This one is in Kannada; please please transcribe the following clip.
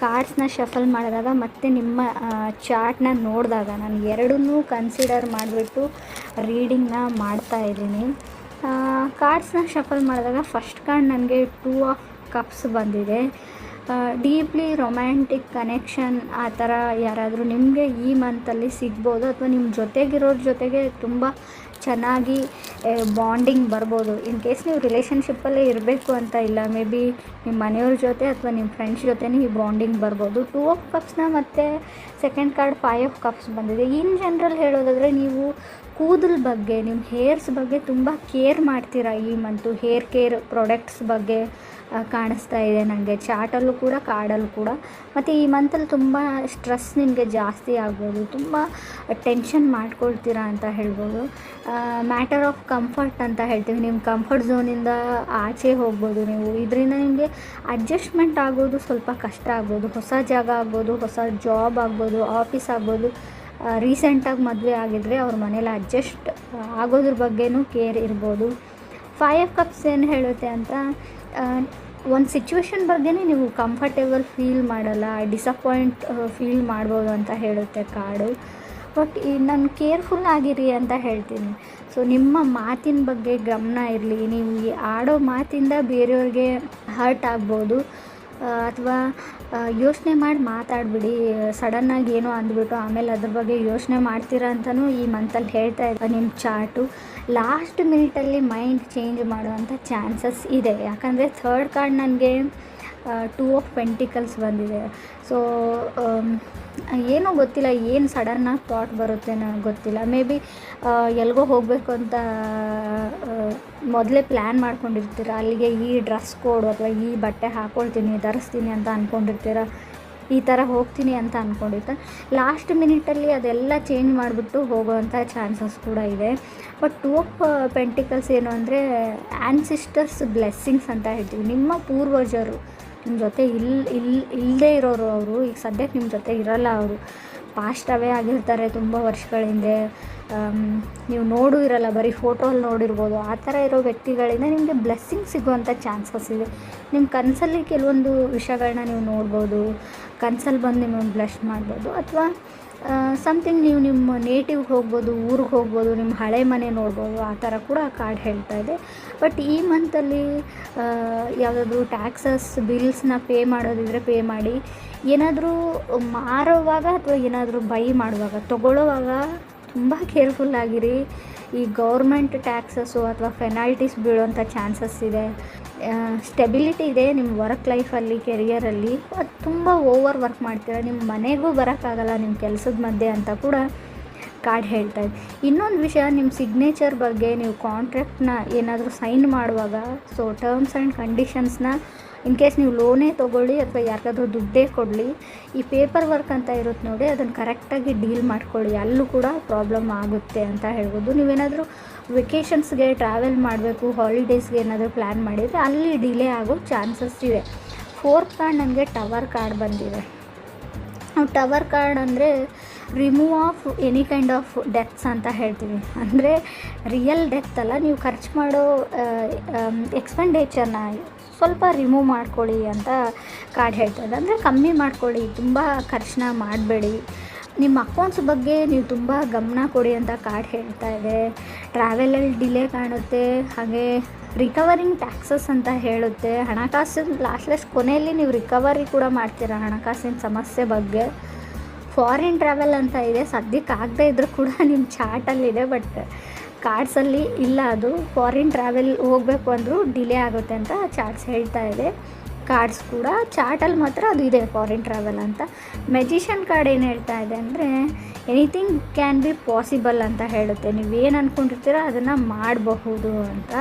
ಕಾರ್ಡ್ಸ್ನ ಶಫಲ್ ಮಾಡಿದಾಗ ಮತ್ತು ನಿಮ್ಮ ಚಾರ್ಟ್ನ ನೋಡಿದಾಗ ನಾನು ಎರಡನ್ನೂ ಕನ್ಸಿಡರ್ ಮಾಡಿಬಿಟ್ಟು ರೀಡಿಂಗ್ನ ಮಾಡ್ತಾಯಿದ್ದೀನಿ. ಕಾರ್ಡ್ಸ್ನ ಶಫಲ್ ಮಾಡಿದಾಗ ಫಸ್ಟ್ ಕಾರ್ಡ್ ನನಗೆ 2 ಆಫ್ ಕಪ್ಸ್ ಬಂದಿದೆ. ಡೀಪ್ಲಿ ರೊಮ್ಯಾಂಟಿಕ್ ಕನೆಕ್ಷನ್ ಆ ಥರ ಯಾರಾದರೂ ನಿಮಗೆ ಈ ಮಂತಲ್ಲಿ ಸಿಗ್ಬೋದು, ಅಥವಾ ನಿಮ್ಮ ಜೊತೆಗಿರೋರ ಜೊತೆಗೆ ತುಂಬ ಚೆನ್ನಾಗಿ ಬಾಂಡಿಂಗ್ ಬರ್ಬೋದು. ಇನ್ ಕೇಸ್ ನೀವು ರಿಲೇಷನ್ಶಿಪ್ಪಲ್ಲೇ ಇರಬೇಕು ಅಂತ ಇಲ್ಲ, ಮೇ ಬಿ ನಿಮ್ಮ ಮನೆಯವ್ರ ಜೊತೆ ಅಥವಾ ನಿಮ್ಮ ಫ್ರೆಂಡ್ಸ್ ಜೊತೆನೇ ಈ ಬಾಂಡಿಂಗ್ ಬರ್ಬೋದು. 2 ಆಫ್ ಕಪ್ಸ್ನ ಮತ್ತು ಸೆಕೆಂಡ್ ಕಾರ್ಡ್ 5 ಆಫ್ ಕಪ್ಸ್ ಬಂದಿದೆ. ಇನ್ ಜನರಲ್ ಹೇಳೋದಾದರೆ ನೀವು ಕೂದಲ ಬಗ್ಗೆ, ನಿಮ್ಮ ಹೇರ್ಸ್ ಬಗ್ಗೆ ತುಂಬ ಕೇರ್ ಮಾಡ್ತೀರಾ ಈ ಮಂತು. ಹೇರ್ ಕೇರ್ ಪ್ರಾಡಕ್ಟ್ಸ್ ಬಗ್ಗೆ ಕಾಣಿಸ್ತಾ ಇದೆ ನನಗೆ ಚಾರ್ಟಲ್ಲೂ ಕೂಡ, ಕಾರ್ಡಲ್ಲೂ ಕೂಡ. ಮತ್ತು ಈ ಮಂತಲ್ಲಿ ತುಂಬ ಸ್ಟ್ರೆಸ್ ನಿಮಗೆ ಜಾಸ್ತಿ ಆಗ್ಬೋದು, ತುಂಬ ಟೆನ್ಷನ್ ಮಾಡ್ಕೊಳ್ತೀರಾ ಅಂತ ಹೇಳ್ಬೋದು. ಮ್ಯಾಟರ್ ಆಫ್ ಕಂಫರ್ಟ್ ಅಂತ ಹೇಳ್ತೀವಿ, ನಿಮ್ಮ ಕಂಫರ್ಟ್ ಝೋನಿಂದ ಆಚೆ ಹೋಗ್ಬೋದು ನೀವು. ಇದರಿಂದ ನಿಮಗೆ ಅಡ್ಜಸ್ಟ್ಮೆಂಟ್ ಆಗೋದು ಸ್ವಲ್ಪ ಕಷ್ಟ ಆಗ್ಬೋದು. ಹೊಸ ಜಾಗ ಆಗ್ಬೋದು, ಹೊಸ ಜಾಬ್ ಆಗ್ಬೋದು, ಆಫೀಸ್ ಆಗ್ಬೋದು. ರೀಸೆಂಟಾಗಿ ಮದುವೆ ಆಗಿದ್ದರೆ ಅವ್ರ ಮನೇಲಿ ಅಡ್ಜಸ್ಟ್ ಆಗೋದ್ರ ಬಗ್ಗೆನೂ ಕೇರ್ ಇರ್ಬೋದು. 5 ಆಫ್ ಕಪ್ಸ್ ಏನು ಹೇಳುತ್ತೆ ಅಂತ, ಒಂದು ಸಿಚುವೇಶನ್ ಬಗ್ಗೆನೇ ನೀವು ಕಂಫರ್ಟೇಬಲ್ ಫೀಲ್ ಮಾಡಲ್ಲ, ಡಿಸಪಾಯಿಂಟ್ ಫೀಲ್ ಮಾಡ್ಬೋದು ಅಂತ ಹೇಳುತ್ತೆ ಕಾರ್ಡು. ಬಟ್ ನಾನು ಕೇರ್ಫುಲ್ ಆಗಿರಿ ಅಂತ ಹೇಳ್ತೀನಿ. ಸೊ ನಿಮ್ಮ ಮಾತಿನ ಬಗ್ಗೆ ಗಮನ ಇರಲಿ. ನೀವು ಆಡೋ ಮಾತಿಂದ ಬೇರೆಯವ್ರಿಗೆ ಹರ್ಟ್ ಆಗ್ಬೋದು, ಅಥವಾ ಯೋಚನೆ ಮಾಡಿ ಮಾತಾಡಿಬಿಡಿ. ಸಡನ್ನಾಗಿ ಏನೋ ಅಂದ್ಬಿಟ್ಟು ಆಮೇಲೆ ಅದ್ರ ಬಗ್ಗೆ ಯೋಚನೆ ಮಾಡ್ತೀರಾ ಅಂತಲೂ ಈ ಮಂತಲ್ಲಿ ಹೇಳ್ತಾ ಇದ್ದ ನಿಮ್ಮ ಚಾರ್ಟು. ಲಾಸ್ಟ್ ಮಿನಿಟಲ್ಲಿ ಮೈಂಡ್ ಚೇಂಜ್ ಮಾಡುವಂಥ ಚಾನ್ಸಸ್ ಇದೆ. ಯಾಕಂದರೆ ಥರ್ಡ್ ಕಾರ್ಡ್ ನನಗೆ 2 ಆಫ್ ಪೆಂಟಿಕಲ್ಸ್ ಬಂದಿದೆ. ಸೊ ಏನೋ ಗೊತ್ತಿಲ್ಲ, ಏನು ಸಡನ್ನಾಗಿ ಥಾಟ್ ಬರುತ್ತೆ ನನಗೆ ಗೊತ್ತಿಲ್ಲ. ಮೇ ಬಿ ಎಲ್ಲಿಗೋ ಹೋಗಬೇಕು ಅಂತ ಮೊದಲೇ ಪ್ಲ್ಯಾನ್ ಮಾಡ್ಕೊಂಡಿರ್ತೀರ. ಅಲ್ಲಿಗೆ ಈ ಡ್ರೆಸ್ ಕೋಡು ಅಥವಾ ಈ ಬಟ್ಟೆ ಹಾಕ್ಕೊಳ್ತೀನಿ, ಧರಿಸ್ತೀನಿ ಅಂತ ಅಂದ್ಕೊಂಡಿರ್ತೀರ. ಈ ಥರ ಹೋಗ್ತೀನಿ ಅಂತ ಅಂದ್ಕೊಂಡಿರ್ತಾರೆ. ಲಾಸ್ಟ್ ಮಿನಿಟಲ್ಲಿ ಅದೆಲ್ಲ ಚೇಂಜ್ ಮಾಡಿಬಿಟ್ಟು ಹೋಗೋವಂಥ ಚಾನ್ಸಸ್ ಕೂಡ ಇದೆ. ಬಟ್ 2 ಆಫ್ ಪೆಂಟಿಕಲ್ಸ್ ಏನು ಅಂದರೆ ಆ್ಯನ್ಸಿಸ್ಟರ್ಸ್ ಬ್ಲೆಸ್ಸಿಂಗ್ಸ್ ಅಂತ ಹೇಳ್ತೀವಿ. ನಿಮ್ಮ ಪೂರ್ವಜರು ನಿಮ್ಮ ಜೊತೆ ಇಲ್ಲದೇ ಇರೋರು, ಅವರು ಈಗ ಸದ್ಯಕ್ಕೆ ನಿಮ್ಮ ಜೊತೆ ಇರೋಲ್ಲ, ಅವರು ಪಾಸ್ಟ್ ಅವೇ ಆಗಿರ್ತಾರೆ ತುಂಬ ವರ್ಷಗಳ ಹಿಂದೆ. ನೀವು ನೋಡೂ ಇರಲ್ಲ, ಬರೀ ಫೋಟೋಲ್ಲಿ ನೋಡಿರ್ಬೋದು. ಆ ಥರ ಇರೋ ವ್ಯಕ್ತಿಗಳಿಂದ ನಿಮಗೆ ಬ್ಲೆಸ್ಸಿಂಗ್ ಸಿಗುವಂಥ ಚಾನ್ಸಸ್ ಇದೆ. ನಿಮ್ಮ ಕನಸಲ್ಲಿ ಕೆಲವೊಂದು ವಿಷಯಗಳನ್ನ ನೀವು ನೋಡ್ಬೋದು, ಕನಸಲ್ಲಿ ಬಂದು ನಿಮ್ಮನ್ನು ಬ್ಲೆಸ್ ಮಾಡ್ಬೋದು. ಅಥವಾ ಸಮಥಿಂಗ್ ನೀವು ನಿಮ್ಮ ನೇಟಿವ್ಗೆ ಹೋಗ್ಬೋದು, ಊರಿಗೆ ಹೋಗ್ಬೋದು, ನಿಮ್ಮ ಹಳೆ ಮನೆ ನೋಡ್ಬೋದು. ಆ ಥರ ಕೂಡ ಕಾರ್ಡ್ ಹೇಳ್ತಾ ಇದೆ. ಬಟ್ ಈ ಮಂತಲ್ಲಿ ಯಾವುದಾದ್ರೂ ಟ್ಯಾಕ್ಸಸ್ ಬಿಲ್ಸ್ನ ಪೇ ಮಾಡೋದಿದ್ರೆ ಪೇ ಮಾಡಿ. ಏನಾದರೂ ಮಾರುವಾಗ ಅಥವಾ ಏನಾದರೂ ಬೈ ಮಾಡುವಾಗ, ತೊಗೊಳ್ಳೋವಾಗ ತುಂಬ ಕೇರ್ಫುಲ್ಲಾಗಿರಿ. ಈ ಗೌರ್ಮೆಂಟ್ ಟ್ಯಾಕ್ಸಸ್ಸು ಅಥವಾ ಪೆನಾಲ್ಟೀಸ್ ಬೀಳೋಂಥ ಚಾನ್ಸಸ್ ಇದೆ. ಸ್ಟೆಬಿಲಿಟಿ ಇದೆ ನಿಮ್ಮ ವರ್ಕ್ ಲೈಫಲ್ಲಿ, ಕೆರಿಯರಲ್ಲಿ. ಅದು ತುಂಬ ಓವರ್ ವರ್ಕ್ ಮಾಡ್ತೀರ, ನಿಮ್ಮ ಮನೆಗೂ ಬರೋಕ್ಕಾಗಲ್ಲ ನಿಮ್ಮ ಕೆಲಸದ ಮಧ್ಯೆ ಅಂತ ಕೂಡ ಕಾರ್ಡ್ ಹೇಳ್ತಾ ಇದೆ. ಇನ್ನೊಂದು ವಿಷಯ, ನಿಮ್ಮ ಸಿಗ್ನೇಚರ್ ಬಗ್ಗೆ, ನೀವು ಕಾಂಟ್ರಾಕ್ಟ್ನ ಏನಾದರೂ ಸೈನ್ ಮಾಡುವಾಗ, ಸೊ ಟರ್ಮ್ಸ್ ಆ್ಯಂಡ್ ಕಂಡೀಷನ್ಸ್ನ ಇನ್ ಕೇಸ್ ನೀವು ಲೋನೇ ತೊಗೊಳ್ಳಿ ಅಥವಾ ಯಾರಿಗಾದ್ರೂ ದುಡ್ಡೇ ಕೊಡಲಿ, ಈ ಪೇಪರ್ ವರ್ಕ್ ಅಂತ ಇರುತ್ತೆ ನೋಡಿ, ಅದನ್ನು ಕರೆಕ್ಟಾಗಿ ಡೀಲ್ ಮಾಡ್ಕೊಳ್ಳಿ. ಅಲ್ಲೂ ಕೂಡ ಪ್ರಾಬ್ಲಮ್ ಆಗುತ್ತೆ ಅಂತ ಹೇಳ್ಬೋದು. ನೀವೇನಾದರೂ ವೆಕೇಷನ್ಸ್ಗೆ ಟ್ರಾವೆಲ್ ಮಾಡಬೇಕು, ಹಾಲಿಡೇಸ್ಗೆ ಏನಾದರೂ ಪ್ಲ್ಯಾನ್ ಮಾಡಿದರೆ ಅಲ್ಲಿ ಡಿಲೇ ಆಗೋ ಚಾನ್ಸಸ್ ಇದೆ. 4th ಕಾರ್ಡ್ ನನಗೆ ಟವರ್ ಕಾರ್ಡ್ ಬಂದಿದೆ. ಟವರ್ ಕಾರ್ಡ್ ಅಂದರೆ remove of any kind of deaths ಅಂತ ಹೇಳ್ತೀವಿ. ಅಂದರೆ ರಿಯಲ್ ಡೆತ್ ಅಲ್ಲ, ನೀವು ಖರ್ಚು ಮಾಡೋ ಎಕ್ಸ್ಪೆಂಡಿಚರ್ನ ಸ್ವಲ್ಪ ರಿಮೂವ್ ಮಾಡ್ಕೊಳ್ಳಿ ಅಂತ ಕಾರ್ಡ್ ಹೇಳ್ತದೆ. ಅಂದರೆ ಕಮ್ಮಿ ಮಾಡ್ಕೊಳ್ಳಿ, ತುಂಬ ಖರ್ಚನ್ನ ಮಾಡಬೇಡಿ. ನಿಮ್ಮ ಅಕೌಂಟ್ಸ್ ಬಗ್ಗೆ ನೀವು ತುಂಬ ಗಮನ ಕೊಡಿ ಅಂತ ಕಾರ್ಡ್ ಹೇಳ್ತಾ ಇದೆ. ಟ್ರಾವೆಲಲ್ಲಿ ಡಿಲೇ ಕಾಣುತ್ತೆ, ಹಾಗೆ ರಿಕವರಿಂಗ್ ಟ್ಯಾಕ್ಸಸ್ ಅಂತ ಹೇಳುತ್ತೆ. ಹಣಕಾಸಿನ ಲಾಸ್ಟ್ ಕೊನೆಯಲ್ಲಿ ನೀವು ರಿಕವರಿ ಕೂಡ ಮಾಡ್ತೀರಾ ಹಣಕಾಸಿನ ಸಮಸ್ಯೆ ಬಗ್ಗೆ. ಫಾರಿನ್ ಟ್ರಾವೆಲ್ ಅಂತ ಇದೆ, ಸದ್ಯಕ್ಕೆ ಆಗದೇ ಇದ್ರೂ ಕೂಡ ನಿಮ್ಮ ಚಾರ್ಟಲ್ಲಿದೆ, ಬಟ್ ಕಾರ್ಡ್ಸಲ್ಲಿ ಇಲ್ಲ. ಅದು ಫಾರಿನ್ ಟ್ರಾವೆಲ್ ಹೋಗಬೇಕು ಅಂದರೂ ಡಿಲೇ ಆಗುತ್ತೆ ಅಂತ ಚಾರ್ಟ್ಸ್ ಹೇಳ್ತಾ ಇದೆ. ಕಾರ್ಡ್ಸ್ ಕೂಡ ಚಾರ್ಟಲ್ಲಿ ಮಾತ್ರ ಅದು ಇದೆ, ಫಾರಿನ್ ಟ್ರಾವೆಲ್ ಅಂತ. ಮೆಜಿಷಿಯನ್ ಕಾರ್ಡ್ ಏನು ಹೇಳ್ತಾ ಇದೆ ಅಂದರೆ ಎನಿಥಿಂಗ್ ಕ್ಯಾನ್ ಬಿ ಪಾಸಿಬಲ್ ಅಂತ ಹೇಳುತ್ತೆ. ನೀವೇನು ಅಂದ್ಕೊಂಡಿರ್ತೀರೋ ಅದನ್ನು ಮಾಡಬಹುದು ಅಂತ.